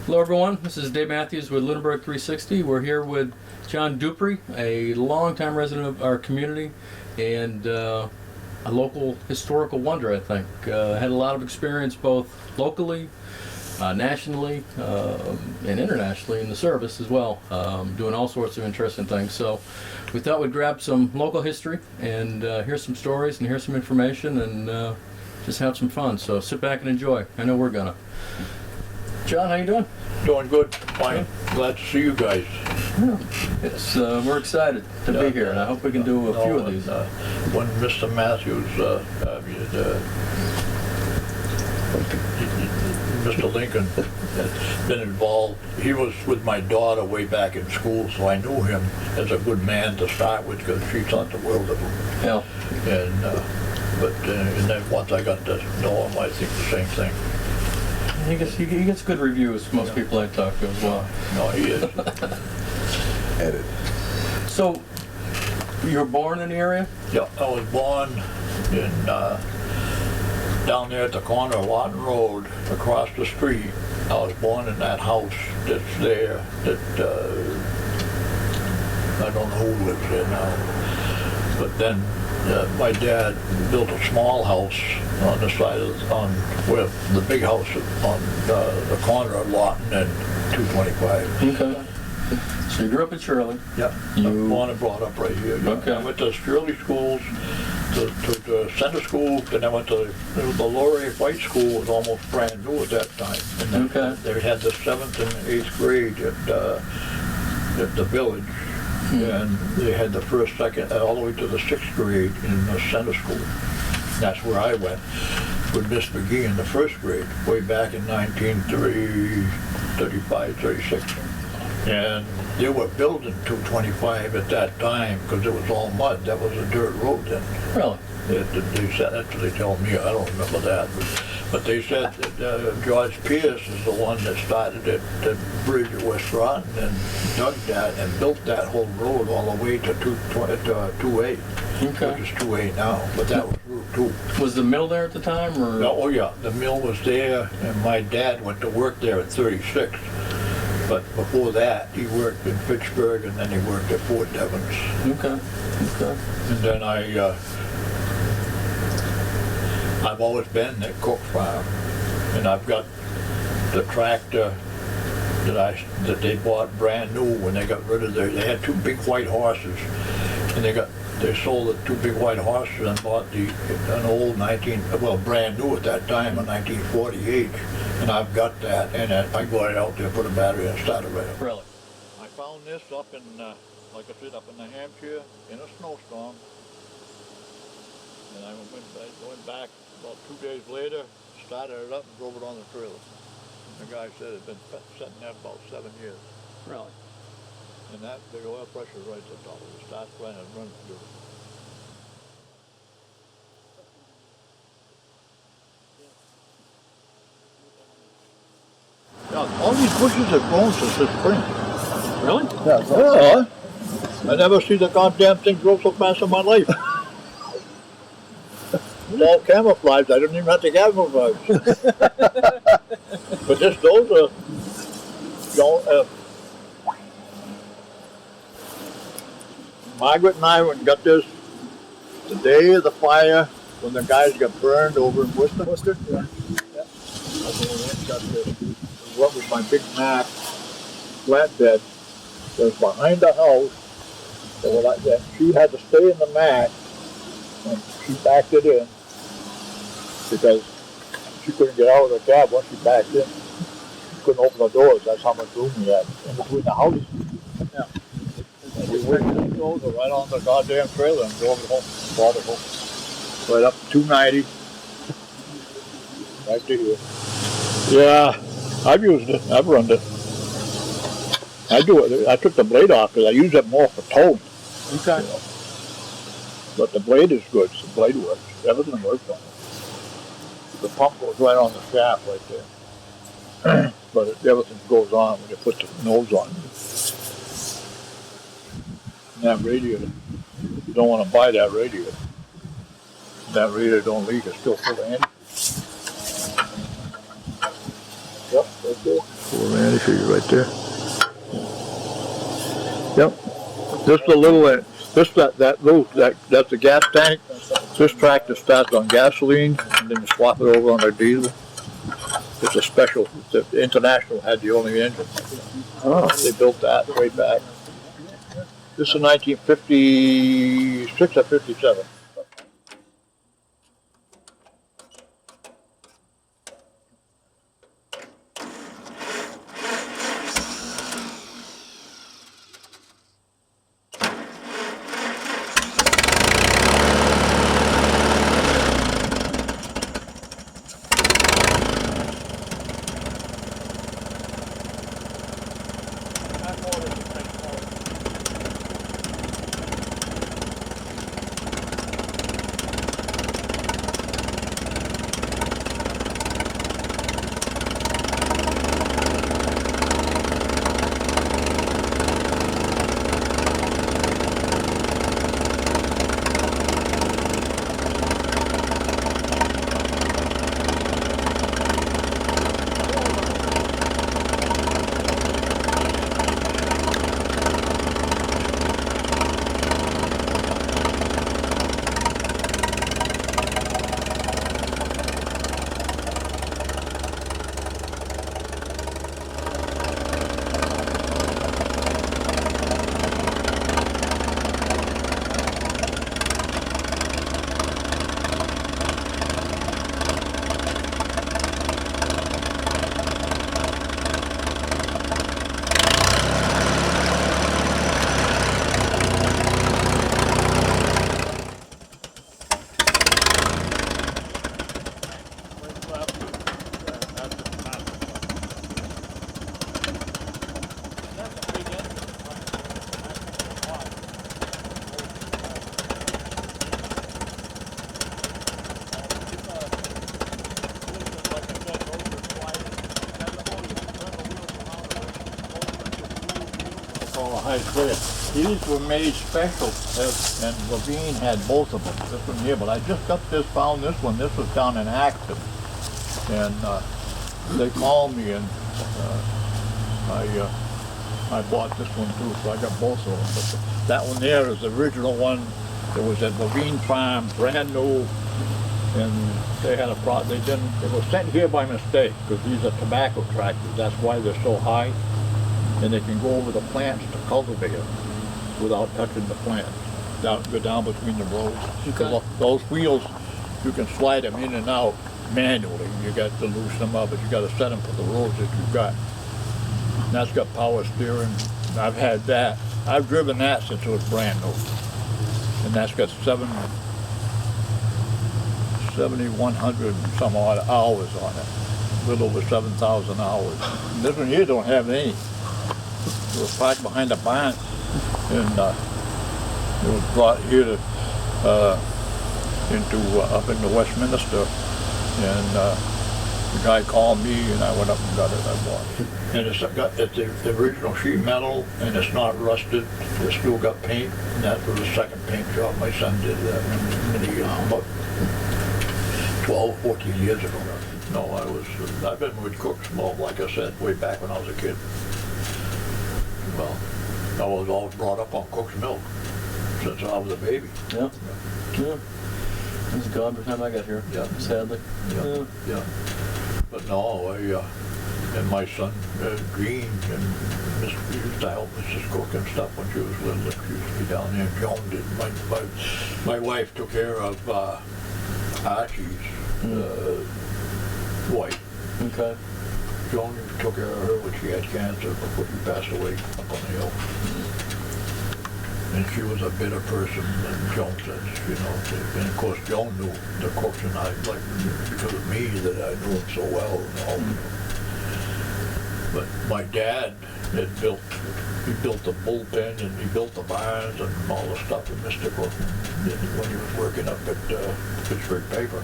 Hello everyone, this is Dave Matthews with Lunenburg360. We're here with John Dupre, a longtime resident of our community and a local historical wonder, I think. Had a lot of experience both locally, nationally, and internationally in the service as well, doing all sorts of interesting things. So we thought we'd grab some local history and hear some stories and hear some information and just have some fun. So sit back and enjoy. I know we're gonna. John, how you doing? Doing good, fine. Glad to see you guys. Yeah. It's, we're excited to be here, and I hope we can do a few of these. When Mr. Matthews, Mr. Lincoln had been involved, he was with my daughter way back in school, so I knew him as a good man to start with because she thought the world of him. Yeah. And and then once I got to know him, I think the same thing. He gets good reviews, most people I talk to as well. No, he is. Edit. So, you were born in the area? Yeah, I was born in down there at the corner of Lawton Road, across the street. I was born in that house that's there, that I don't know who lives there now. But then my dad built a small house on the side of, where the big house on the corner of Lawton and 225. Okay. So you grew up in Shirley? Yeah, I was born and brought up right here. Yeah. Okay. I went to Shirley schools, to the center school, then I went to the Laurier White School, was almost brand new at that time. And then they had the 7th and 8th grade at the village. And they had the 1st, 2nd, all the way to the 6th grade in the center school. That's where I went with Miss McGee in the 1st grade, way back in 1935, 36. And they were building 225 at that time because it was all mud. That was a dirt road then. Really? They said, that's what they told me. I don't remember that. But they said that George Pierce is the one that started the bridge at West Groton and dug that and built that whole road all the way to 2A, Okay. which is 2A now. But that was Route 2. Was the mill there at the time? Or? Oh yeah, the mill was there, and my dad went to work there at 36. But before that, he worked in Fitchburg, and then he worked at Fort Devens. Okay. Okay. And then I've always been at Cook Farm, and I've got the tractor that they bought brand new when they got rid of they had 2 big white horses, and they sold the 2 big white horses and bought an old brand new at that time, a 1948, and I've got that, and I go right out there, put a battery and start it right up. Really? I found this up in, like I said, up in New Hampshire in a snowstorm. And I went back about 2 days later, started it up and drove it on the trailer. And the guy said it had been sitting there about 7 years. Really? And the oil pressure right at the top of it starts running and runs through it. Yeah, all these bushes have grown since this spring. Really? Yeah. I never see the goddamn thing grow so fast in my life. It's all camouflage. I didn't even have to camouflage. But those are, Margaret and I went and got this the day of the fire when the guys got burned over in Worcester. Yeah. I went and got this. What was my big Mack flatbed that was behind the house. And she had to stay in the Mack, and she backed it in because she couldn't get out of the cab once she backed in. She couldn't open the doors. That's how much room we had in between the houses. Yeah. And we went those right on the goddamn trailer and drove it home, brought it home. Right up to 290. Right to here. Yeah, I've used it. I've run it. I do it. I took the blade off because I use it more for towing. Okay. You know. But the blade is good. The blade works. Everything works on it. The pump goes right on the shaft right there. But everything goes on when you put the nose on. And that radiator, you don't want to buy that radiator. That radiator don't leak. It's still full of antifreeze. Yep, right there. Full of antifreeze. show you right there. Yep. Just a little, just that's the gas tank. This tractor starts on gasoline, and then you swap it over on a diesel. It's a special, the International had the only engine. They built that way back. This is 1956 or 57. These were made special, and Levine had both of them, this one here, but I just found this one. This was down in Acton, and they called me, and I bought this one too, so I got both of them. But that one there is the original one that was at Levine Farm, brand new, and they had a problem. It was sent here by mistake, because these are tobacco tractors. That's why they're so high, and they can go over the plants to cultivate them without touching the plants. Go down between the rows. Okay. Those wheels, you can slide them in and out manually. You got to loosen them up, but you got to set them for the roads that you've got. And that's got power steering. I've had that. I've driven that since it was brand new. And that's got 7,100 and some odd hours on it. A little over 7,000 hours. And this one here don't have any. It was parked behind the barn, and it was brought here to up into Westminster, and the guy called me, and I went up and got it. I bought it, and it's the original sheet metal, and it's not rusted. It's still got paint. And that was the second paint job my son did many about 12, 14 years ago. No, I've been with Cook's Mill, like I said, way back when I was a kid. Well, I was always brought up on Cook's milk since I was a baby. Yeah. Yeah. He was gone by the time I got here. Yeah. Sadly. Yeah. Yeah. But no, and my son, Green, and used to help Mrs. Cook and stuff when she was little. She used to be down there. Joan did. My wife took care of Archie's wife. Okay. Joan took care of her when she had cancer before she passed away up on the hill. And she was a bitter person, and Joan said, you know, and of course Joan knew the Cooks, and I, like, because of me, that I knew him so well and all. But my dad had built the bullpen, and he built the barns and all the stuff that Mr. Cook did when he was working up at Pittsburgh Paper.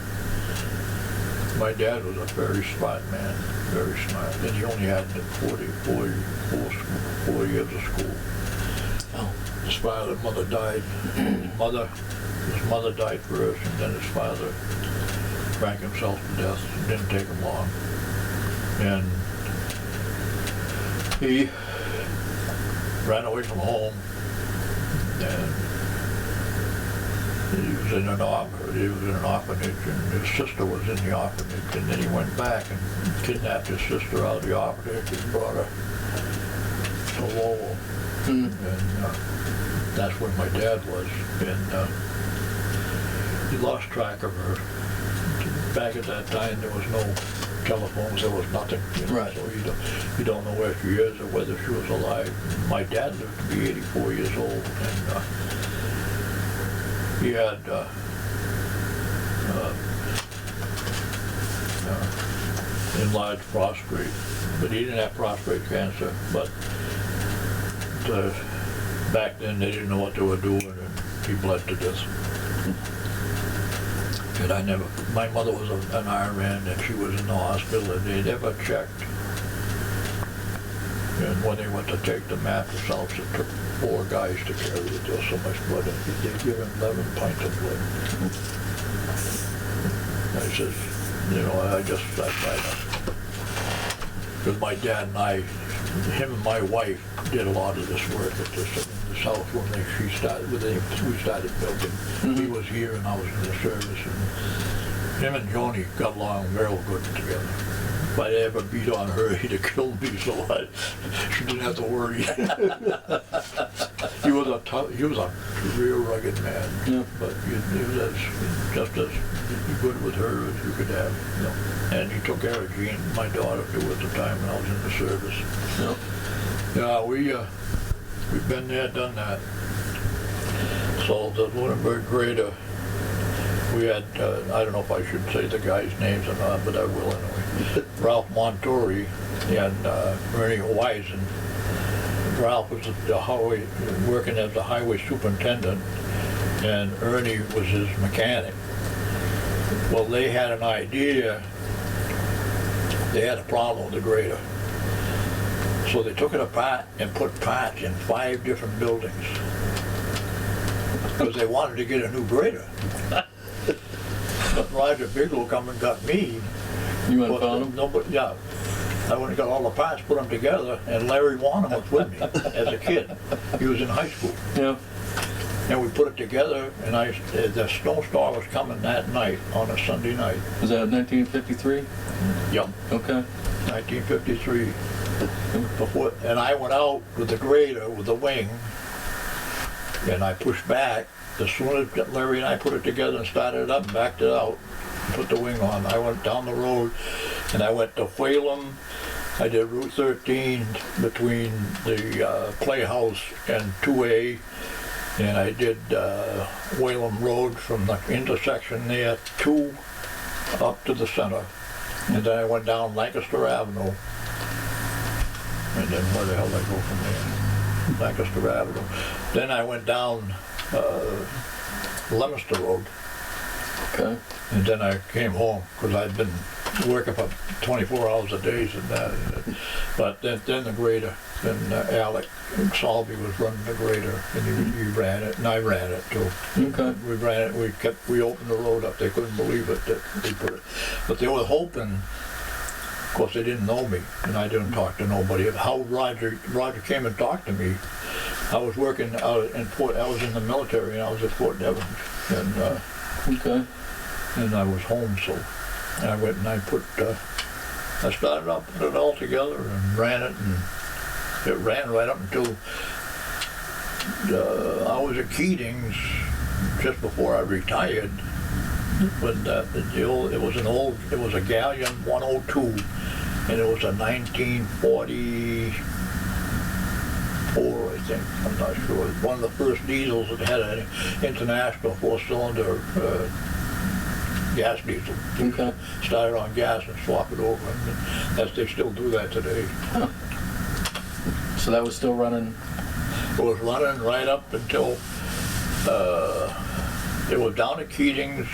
My dad was a very smart man, very smart, and he only had 4 years of school. Oh. His father and mother died. His mother died first, and then his father drank himself to death. It didn't take him long. And He ran away from home, and he was in an orphanage, and his sister was in the orphanage, and then he went back and kidnapped his sister out of the orphanage and brought her to Lowell. And that's where my dad was, and he lost track of her. Back at that time, there was no telephones, there was nothing, you know, Right. so you don't know where she is or whether she was alive. My dad lived to be 84 years old, and he had enlarged prostate, but he didn't have prostate cancer. But back then they didn't know what they were doing, and he bled to death. And my mother was an RN, and she was in the hospital, and they never checked. And when they went to take the mattress out, it took 4 guys to carry it. There was so much blood in it. They gave him 11 pints of blood. I says, you know, I tried to. Because my dad and him and my wife did a lot of this work at this house when we started building. He was here and I was in the service, and him and Joni got along real good together. If I ever beat on her, he'd have killed me, so she didn't have to worry. He was a real rugged man, but he was just as good with her as you could have. You know. And he took care of Jean, my daughter, too, at the time when I was in the service. Yeah, we've been there, done that. So the Lunenburg grader, we had, I don't know if I should say the guys' names or not, but I will anyway. Ralph Montori and Ernie Wisen. Ralph was working as the highway superintendent, and Ernie was his mechanic. Well, they had an idea. They had a problem with the grader. So they took it apart and put parts in 5 different buildings because they wanted to get a new grader. But Roger Bigelow come and got me. You went and found him? No, but yeah. I went and got all the parts, put them together, and Larry Wanham was with me as a kid. He was in high school. Yeah. And we put it together, and the snowstorm was coming that night on a Sunday night. Was that 1953? Yep. Okay. 1953. And I went out with the grader with the wing, and I pushed back. As soon as Larry and I put it together and started it up and backed it out, put the wing on, I went down the road, and I went to Whalum. I did Route 13 between the Playhouse and 2A, and I did Whalum Road from the intersection there up to the center. And then I went down Lancaster Avenue. And then where the hell did I go from there? Lancaster Avenue. Then I went down Leominster Road. Okay. And then I came home because I'd been working for 24 hours a day and that. But then the grader, then Alec Salby was running the grader, and he ran it, and I ran it too. Okay. We ran it. We opened the road up. They couldn't believe it that they put it, but they were hoping. Of course, they didn't know me, and I didn't talk to nobody. How Roger came and talked to me. I was working out in I was in the military, and I was at Fort Devens, and okay. And I was home, so and I went and I started up, put it all together, and ran it, and it ran right up until I was at Keating's just before I retired. But it was a Galleon 102, and it was a 1944, I think. I'm not sure. One of the first diesels that had an international 4-cylinder gas diesel. Okay. Started on gas and swap it over, and they still do that today. Huh. So that was still running? It was running right up until it was down at Keating's.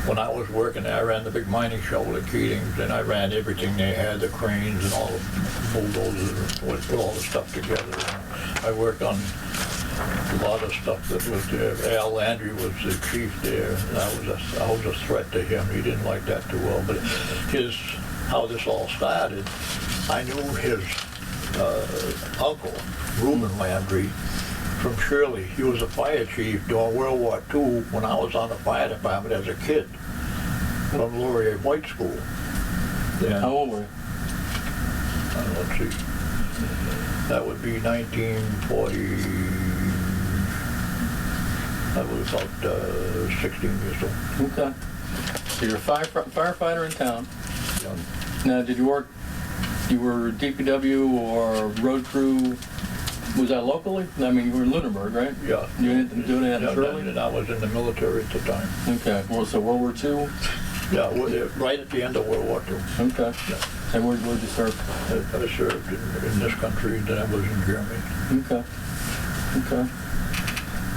When I was working there, I ran the big mining shovel at Keating's, and I ran everything they had, the cranes and all the bulldozers, and put all the stuff together. And I worked on a lot of stuff that was there. Al Landry was the chief there, and I was a threat to him. He didn't like that too well, but how this all started, I knew his uncle, Reuben Landry, from Shirley. He was a fire chief during World War II when I was on the fire department as a kid from Laurier White School. And, How old were you? let's see, that would be 1940, I was about 16 years old. Okay. So you're a firefighter in town. Young. Now, did you work, you were DPW or road crew, was that locally? I mean, you were in Lunenburg, right? Yeah. You didn't do that in Shirley? And I was in the military at the time. Okay, well, so World War II? Yeah, right at the end of World War II. Okay. Yeah. And where'd you serve? I served in this country, then I was in Germany. Okay. Okay.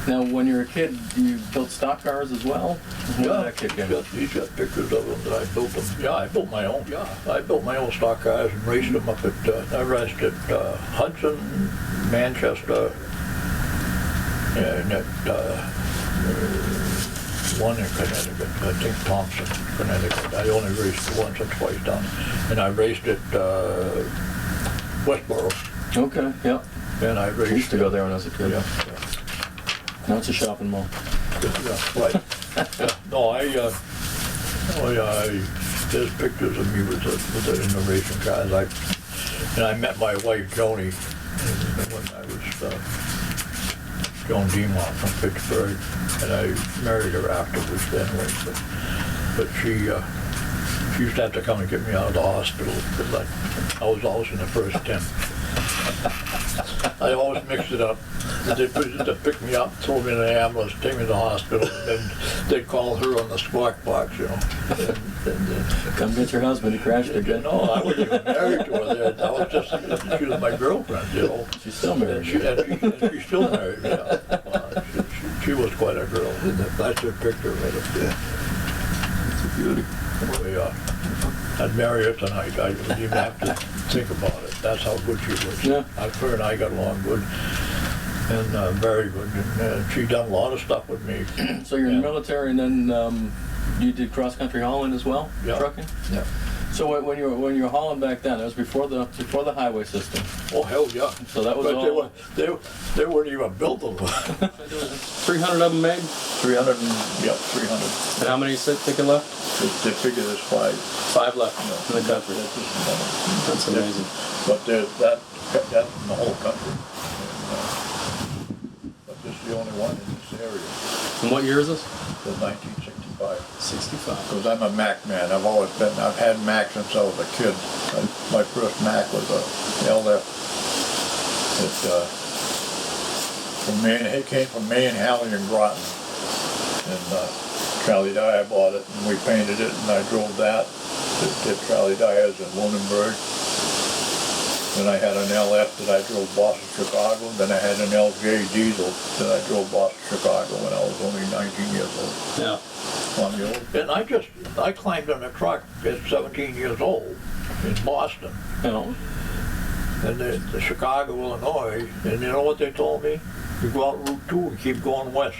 Now, when you were a kid, you built stock cars as well? When did that kick in? He's got pictures of them that I built them. Yeah, I built my own. Yeah, I built my own stock cars and raced them up at, I raced at Hudson, Manchester, and at one in Connecticut, I think Thompson, Connecticut. I only raced once or twice down. And I raced at Westboro. Okay, yeah. And I raced. I used to go there when I was a kid. Yeah. Now it's a shopping mall. Yeah, right. Yeah. No, there's pictures of me with the racing cars. And I met my wife Joni when I was Joan Demont from Pittsburgh, and I married her afterwards anyway. But she used to have to come and get me out of the hospital because I was always in the first 10. I always mixed it up. They'd pick me up, throw me in the ambulance, take me to the hospital, and then they'd call her on the squawk box, you know. Come get your husband, he crashed again. No, I wasn't even married to her then. I was just thinking that she was my girlfriend, you know. She's still married. And she's still married, yeah. She was quite a girl. That's her picture right up there. It's a beauty. Yeah. I'd marry her tonight. I wouldn't even have to think about it. That's how good she was. Yeah. Her and I got along good. And very good. And she done a lot of stuff with me. So you're in the military, and then you did cross-country hauling as well? Yeah. Trucking? Yeah. So when you were hauling back then, that was before the highway system. Oh hell yeah! So that was but all. They weren't even built of them. 300 of them made. 300. Yeah, 300. And how many think left? They figure there's 5. 5 left in the country. That's amazing. But there's that in the whole country. But this is the only one in this area. And what year is this? The 1965. 65. Because I'm a Mac man. I've had Mac since I was a kid. My first Mac was a LF. It came from Maine, Halley, and Groton. And Charlie Dyer bought it, and we painted it, and I drove that to Charlie Dyer's in Lunenburg. Then I had an LF that I drove Boston, Chicago. Then I had an LJ diesel that I drove Boston, Chicago when I was only 19 years old. Yeah. And I climbed in a truck at 17 years old in Boston. You know. And the Chicago, Illinois, and you know what they told me? You go out Route 2 and keep going west.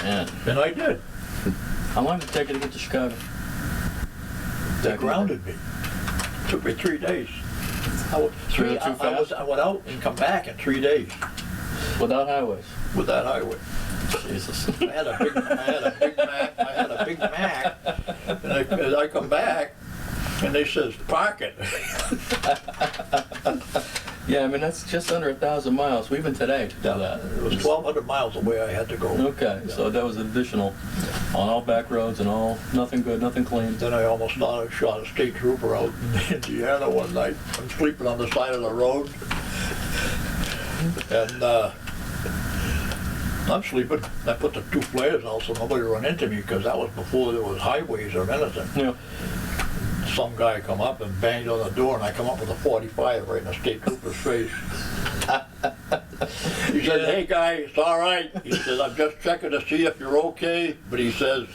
Man. And I did. How long did it take you to get to Chicago? They grounded me. Took me 3 days. I went out and come back in 3 days. Without highways? With that highway. Jesus. I had a big Mac, and I come back, and they says, park it. Yeah, I mean, that's just under 1,000 miles, even today, to do that. It was 1,200 miles away I had to go. Okay, yeah. So that was additional on all back roads and all, nothing good, nothing clean. Then I almost shot a state trooper out in Indiana one night. I'm sleeping on the side of the road, and I'm sleeping. I put the 2 flares out so nobody run into me, because that was before there was highways or anything. Yeah. Some guy come up and banged on the door, and I come up with a 45 right in the state trooper's face. He said, "Hey guy, it's all right." He says, "I'm just checking to see if you're okay." But he says,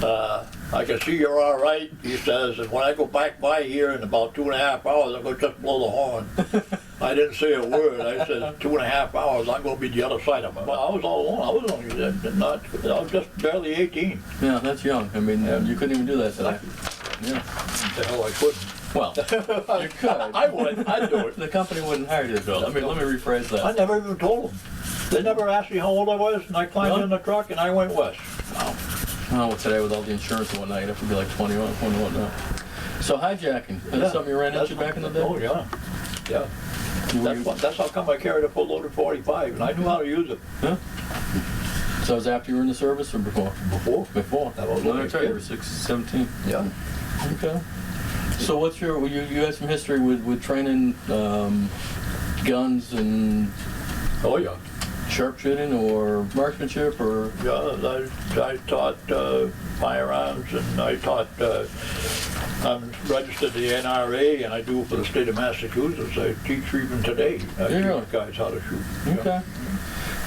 "I can see you're all right." He says, "And when I go back by here in about 2.5 hours, I'm going to just blow the horn." I didn't say a word. I said, 2.5 hours, I'm going to be the other side of it. But I was all alone. I was just barely 18. Yeah, that's young. I mean, you couldn't even do that today. Yeah. The hell I couldn't. Well, you could. I would, I'd do it. The company wouldn't hire you to build. Let me rephrase that. I never even told them. They never asked me how old I was, and I climbed Really? in the truck and I went west. Wow. Well, today with all the insurance and whatnot, you'd have to be like 21 now. So hijacking, is that something you ran into back in the day? Oh, yeah. Yeah. That's how come I carried a full loaded 45, and I knew how to use it. Huh? So it was after you were in the service or before? Before. That was Well, when I I tell you, you was were 17. Yeah. Okay. So what's your, you had some history with training guns and Oh, yeah. sharpshooting or marksmanship or? Yeah, I taught firearms, and I taught, I'm registered to the NRA, and I do for the state of Massachusetts. I teach even today. I Really? teach guys how to shoot. Yeah. Okay.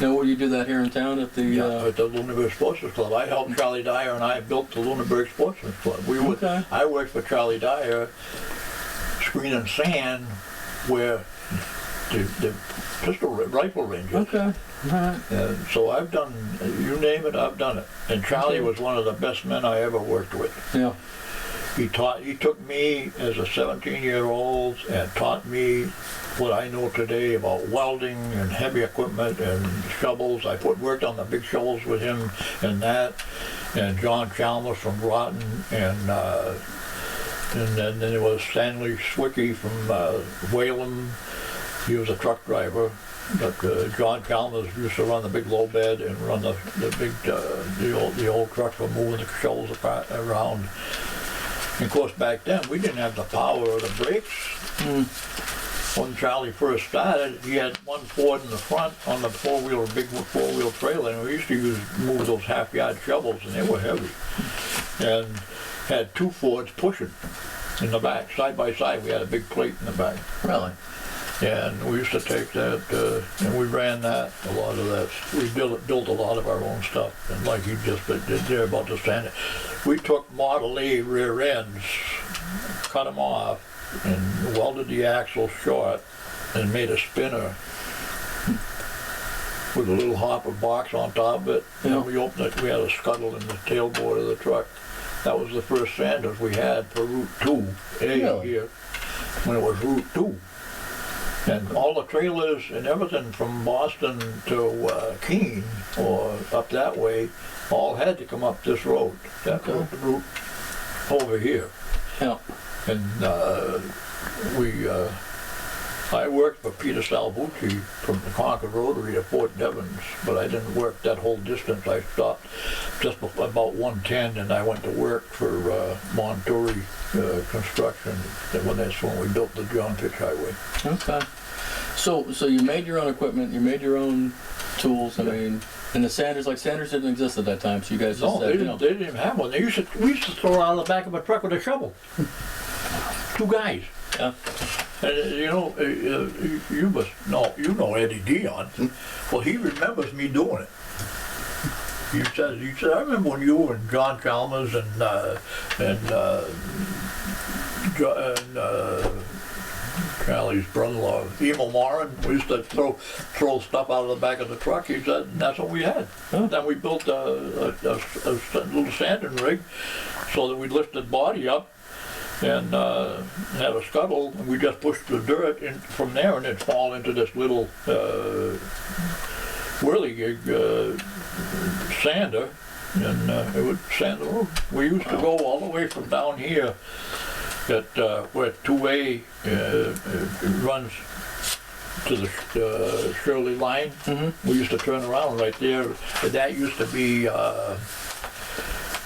Now, will you do that here in town at the? At the Lunenburg Sportsman's Club. I helped Charlie Dyer, and I built the Lunenburg Sportsman's Club. Okay. I worked for Charlie Dyer, screening sand where the pistol rifle range is. Okay. All right. And so I've done, you name it, I've done it. And Charlie was one of the best men I ever worked with. Yeah. He took me as a 17-year-old and taught me what I know today about welding and heavy equipment and shovels. I worked on the big shovels with him and that, and John Chalmers from Groton, and then there was Stanley Swicky from Whalum. He was a truck driver. But John Chalmers used to run the big low bed and run the big the old truck for moving the shovels around. And of course, back then we didn't have the power of the brakes. When Charlie first started, he had one Ford in the front on the big four-wheel trailer, and we used to move those half-yard shovels, and they were heavy. And had two Fords pushing in the back, side by side. We had a big plate in the back. Really? And we used to take that, and we ran that, a lot of that. We built a lot of our own stuff, and like you just did there about the standard. We took Model A rear ends, cut them off, and welded the axle short, and made a spinner with a little hopper box on top of it. Yeah. And we opened it, we had a scuttle in the tailboard of the truck. That was the first Sanders we had for Route 2A Really? here, when it was Route 2. And all the trailers and everything from Boston to Keene or up that way all had to come up this road, that route over here. Yeah. And I worked for Peter Salvucci from the Concord Rotary to Fort Devens, but I didn't work that whole distance. I stopped just about 110, and I went to work for Montouri Construction. That's when we built the John Fitch Highway. Okay. So you made your own equipment, you made your own tools. I mean, and the Sanders didn't exist at that time, so you guys just No, they didn't even have one. We used to throw it out of the back of a truck with a shovel. Two guys. Yeah. And you know Eddie Dion. Well, he remembers me doing it. He said, I remember when you and John Chalmers and Charlie's brother-in-law, Emil Moran, we used to throw stuff out of the back of the truck. He said, and that's what we had. Huh. Then we built a little sanding rig so that we lifted body up and had a scuttle, and we just pushed the dirt in from there, and it'd fall into this little whirligig sander, and it would sand the road. We used to go all the way from down here at where 2A runs to the Shirley line. Mm-hmm. We used to turn around right there. That used to be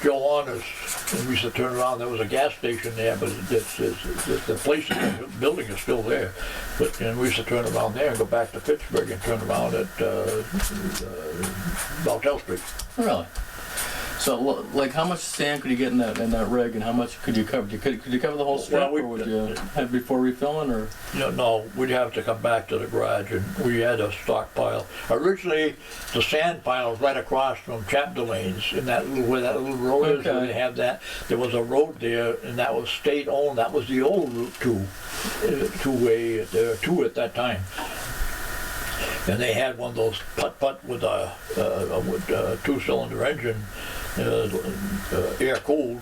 Joe Honors. And we used to turn around. There was a gas station there, but the place, the building is still there. And we used to turn around there and go back to Pittsburgh and turn around at Bowtell Street. Really? So, like, how much sand could you get in that rig, and how much could you cover? Could you cover the whole strip, or would you have before refilling, or? No, we'd have to come back to the garage, and we had a stockpile. Originally, the sand pile was right across from Chapdelaines, in that little where that little road is. Where they have that. There was a road there, and that was state-owned. That was the old Route 2-way. There were two at that time. And they had one of those putt-putt with a two-cylinder engine, air-cooled,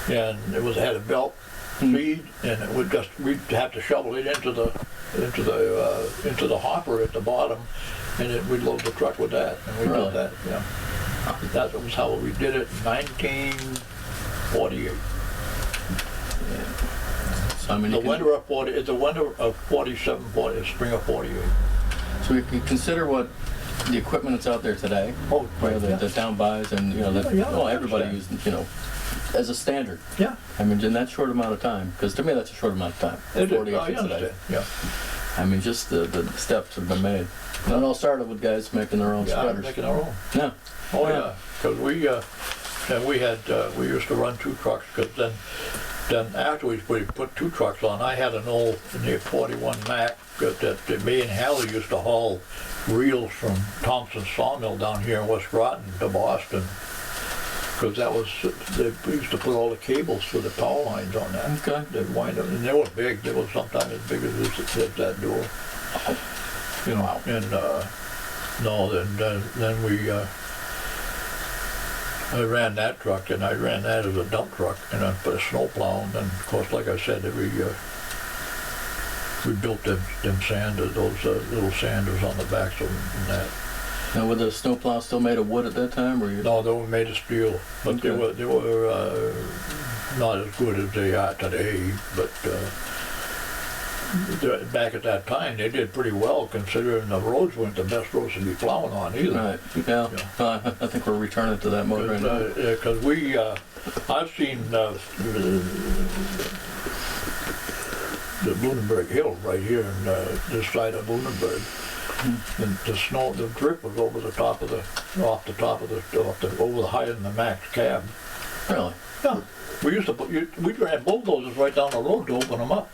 and it had a belt seed, and it would just, we'd have to shovel it into the hopper at the bottom, and then we'd load the truck with that, and we Really? did that, yeah. That was how we did it in 1948. So, I mean, The you can, winter of 40, it's the winter of 47, 40, spring of 48. so we can consider what the equipment that's out there today, Oh, you know, yeah. the town buys, and you know, that, Yeah, well, I everybody understand. uses, you know, as a standard. Yeah. I mean, in that short amount of time, because to me that's a short amount of time. It is. 40 I acres today. understand, yeah. I mean, just the steps have been made. And it all started with guys making their own Yeah, spreaders. making our own. Yeah. Oh, yeah, because we used to run 2 trucks, because then after we put 2 trucks on, I had an old near 41 Mack that me and Hallie used to haul reels from Thompson's sawmill down here in West Groton to Boston. Because that was, we used to put all the cables for the power lines on that. Okay. They'd wind up, and they were big, they were sometimes as big as that door. You know, and, no, then we, I ran that truck, and I ran that as a dump truck, and I put a snowplow, and then, of course, like I said, we built them sanders, those little sanders on the backs of them and that. Now, were the snowplows still made of wood at that time, or you? No, they were made of steel, but Okay. they were not as good as they are today, but back at that time, they did pretty well, considering the roads weren't the best roads to be plowing on either. Right. Yeah. I think we're returning to that mode right now. Because I've seen the Lunenburg Hill right here in this side of Lunenburg. And the snow, the drip was over the top of over the height of the Max cab. Really? Yeah. We used to we ran bulldozers right down the road to open them up.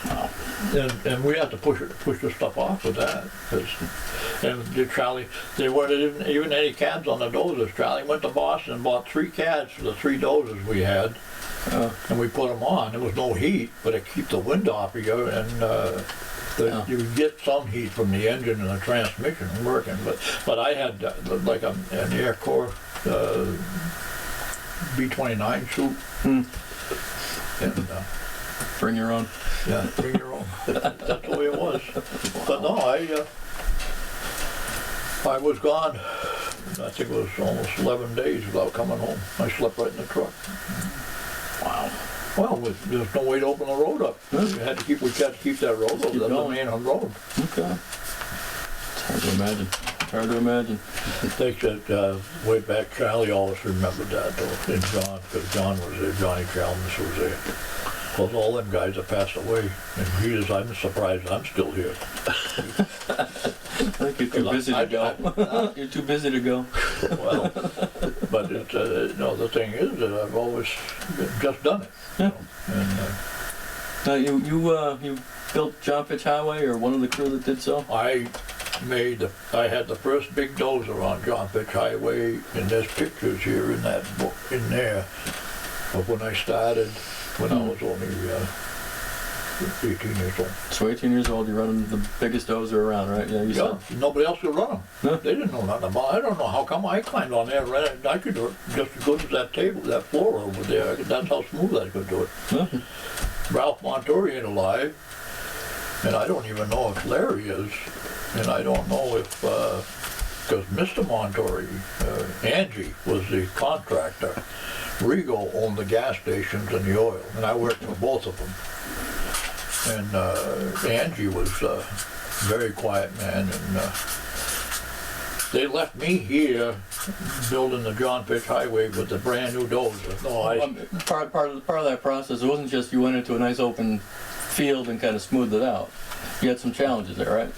Wow. And we had to push the stuff off with that. There weren't even any cabs on the dozers. Charlie went to Boston and bought 3 cabs for the 3 dozers we had. And we put them on. There was no heat, but it kept the wind off of you, and you would get some heat from the engine and the transmission working. But I had like an Air Corps B-29 suit. And, Bring your own. yeah, bring your own. That's the way it was. But no, I was gone. I think it was almost 11 days without coming home. I slept right in the truck. Wow. Well, there's no way to open the road up. We had to keep that road open. That's the main road. Okay. It's hard to imagine. Hard to imagine. I think that way back, Charlie always remembered that though, and John, because John was there, Johnny Chalmers was there. Well, all them guys have passed away, and Jesus, I'm surprised I'm still here. I think you're too busy to go. You're too busy to go. Well, but no, the thing is that I've always just done it. Yeah. And Now you built John Fitch Highway, or one of the crew that did so? I had the first big dozer on John Fitch Highway, and there's pictures here in that book, in there, of when I started, when I was only 18 years old. So 18 years old, you're running the biggest dozer around, right? Yeah, you Yeah, said. nobody else could run them. Huh? They didn't know nothing about it. I don't know how come I climbed on there and ran it. I could do it just as good as that table, that floor over there. That's how smooth I could do it. Huh? Ralph Montori ain't alive, and I don't even know if Larry is, and I don't know if, because Mr. Montori, Angie was the contractor. Rigo owned the gas stations and the oil, and I worked for both of them. And Angie was a very quiet man, and they left me here building the John Fitch Highway with the brand new dozer. No, Part of that process, it wasn't just you went into a nice open field and kind of smoothed it out. You had some challenges there, right?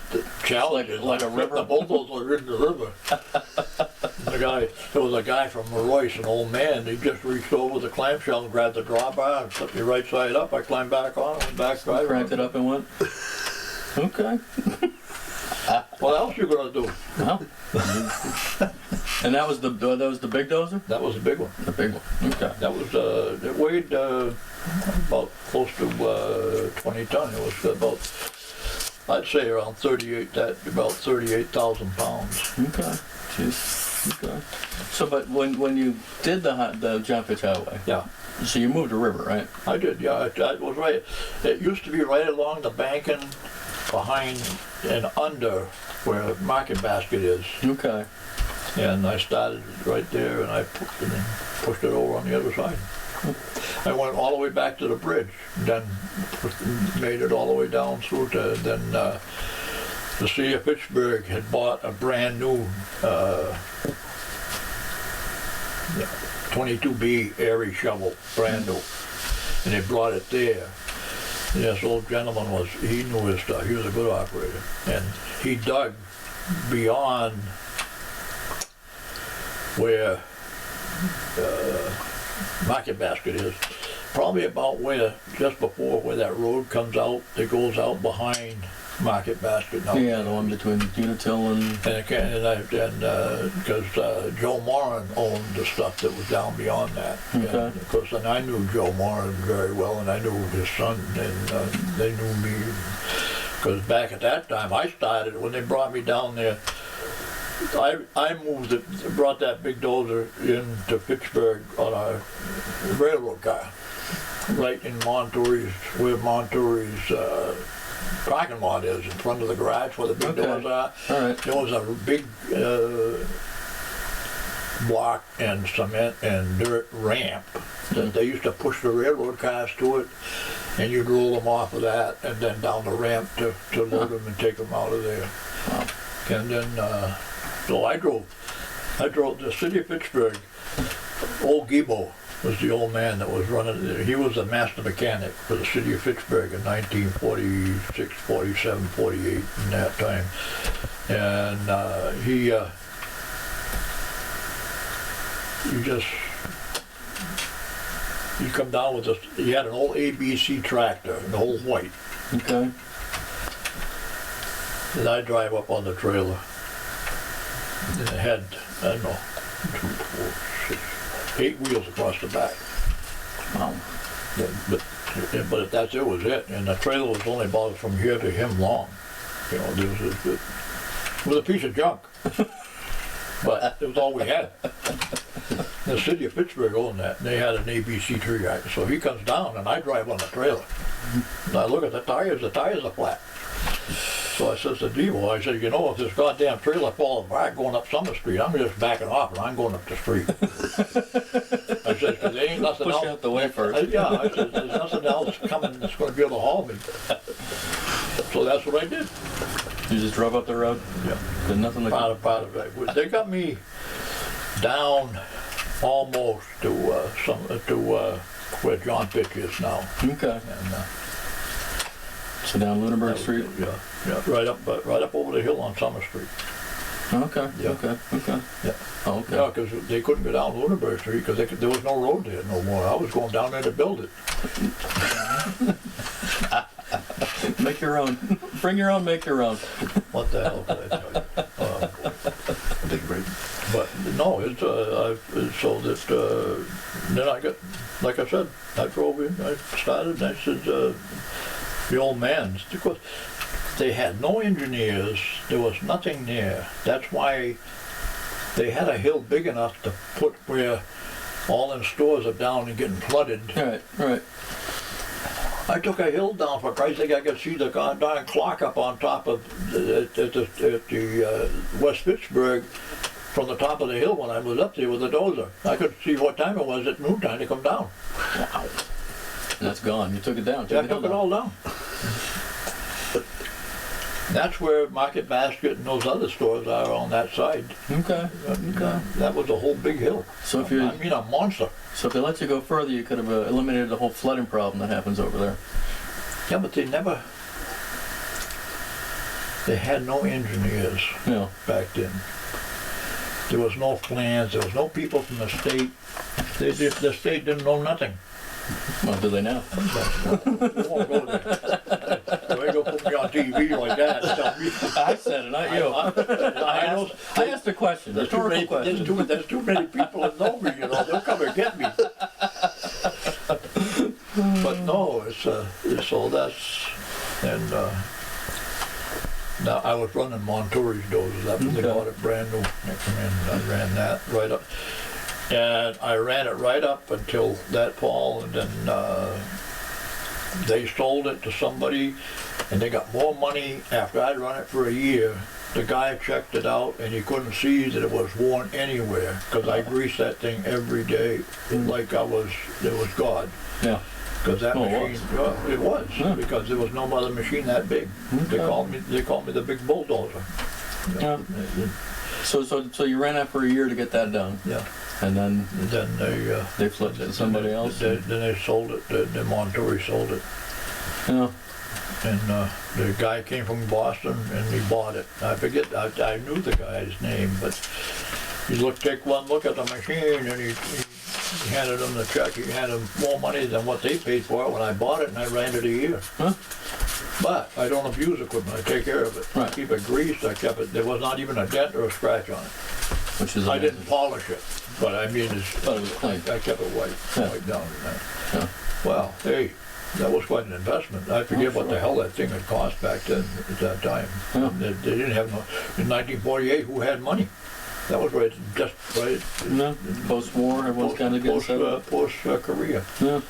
challenges like a river? The bulldozer in the river. There was a guy from Royce, an old man. He just reached over the clamshell and grabbed the drawbar and flipped me right side up. I climbed back on, went back driving. Cranked it up and went. Okay. What else you gonna do? Well, and that was the big dozer. That was a big one. The big one. Okay. That was it weighed about close to 20 ton. It was about, I'd say around 38,000 pounds. Okay. Jeez. Okay. So, but when you did the John Fitch Highway, Yeah, so you moved to River, right? I did, yeah, it was right, it used to be right along the banking behind and under where Market Basket is. Okay. And I started right there and I pushed it over on the other side. I went all the way back to the bridge, then made it all the way down through to, then the city of Pittsburgh had bought a brand new 22B airy shovel, brand new, and they brought it there. And this old gentleman he knew his stuff, he was a good operator, and he dug beyond where Market Basket is, probably about where, just before where that road comes out, it goes out behind Market Basket now. Yeah, the one between Unitil and... Because Joe Moran owned the stuff that was down beyond that. Okay. And of course, and I knew Joe Moran very well, and I knew his son, and they knew me. Because back at that time, I started, when they brought me down there, I brought that big dozer into Pittsburgh on a railroad car, right in Montour's, where Montour's parking lot is, in front of the garage where the big doors are. All right. There was a big block and cement and dirt ramp that they used to push the railroad cars to it, and you'd roll them off of that and then down the ramp to load them and take them out of there. Wow. And then, so I drove the city of Pittsburgh. Old Gibo was the old man that was running it. He was a master mechanic for the city of Pittsburgh in 1946, 47, 48, in that time. And he come down with this, he had an old ABC tractor, an old white. Okay. And I drive up on the trailer. And it had, I don't know, 2, 4, 6, 8 wheels across the back. Wow. But that's it, was it. And the trailer was only about from here to him long. You know, it was a piece of junk. But it was all we had. The city of Pittsburgh owned that, and they had an ABC tree guy. So he comes down, and I drive on the trailer. And I look at the tires are flat. So I says to Devo, I said, you know, if this goddamn trailer falls apart going up Summer Street, I'm just backing off and I'm going up the street. I said, because there ain't nothing else. Push out the way first. Yeah, I said, there's nothing else coming that's going to be able to haul me. So that's what I did. You just drove up the road? Yeah. Did nothing like Part of it. They got me down almost to where John Fitch is now. Okay. And, so down Lunenburg Street? Yeah, right up over the hill on Summer Street. Okay, Yeah. okay. Yeah. Oh, okay. Yeah, because they couldn't go down Lunenburg Street because there was no road there no more. I was going down there to build it. Make your own. Bring your own, make your own. What the hell could I tell you? Take a break. But no, it's so that then I got, like I said, I drove in, I started, and I said, the old man, because they had no engineers, there was nothing there. That's why they had a hill big enough to put where all them stores are down and getting flooded. Right. I took a hill down, for Christ's sake, I could see the darn clock up on top of the West Pittsburgh from the top of the hill when I was up there with the dozer. I could see what time it was at noontime to come down. Wow. And that's gone. You took it down. Yeah, I took it all down. But that's where Market Basket and those other stores are on that side. Okay. That was a whole big hill. So if I mean, a monster. So if they let you go further, you could have eliminated the whole flooding problem that happens over there. Yeah, but they had no engineers back then. There was no plans, there was no people from the state. The state didn't know nothing. Well, do they now? They won't go there. They ain't gonna put me on TV like that and tell me. I said it, not you. I asked a question, There's too many people that know me, you know, they'll come and get me. But no, it's so that's, and Now, I was running Montouri's dozers after they Okay. bought it brand new. They come in, I ran that right up. And I ran it right up until that fall, and then they sold it to somebody, and they got more money after I'd run it for a year. The guy checked it out, and he couldn't see that it was worn anywhere, because I greased that thing every day like it was God. Yeah. Because that Oh, it machine, it was, Yeah. because there was no other machine that big. They Okay. called me the big bulldozer. Yeah. So you ran that for a year to get that done, Yeah. and then And then they flipped it to somebody else. Then they sold it. The Montouri sold it, Yeah. and the guy came from Boston and he bought it. I forget. I knew the guy's name, but he take one look at the machine, and he handed him the check. He had him more money than what they paid for it when I bought it, and I ran it a year. Huh? But I don't abuse equipment. I take care of it. Right. I keep it greased. I kept it. There was not even a dent or a scratch on it. Which is I amazing. didn't polish it, but I mean, But it was clean. I kept it white, Yeah. white down. Yeah. Well, hey, that was quite an investment. I forget what the hell that thing had cost back then at that time. Yeah. They didn't have no. In 1948, who had money? That was right, just right. No, post-war, everyone's kind of getting set up. Post Korea. Yeah.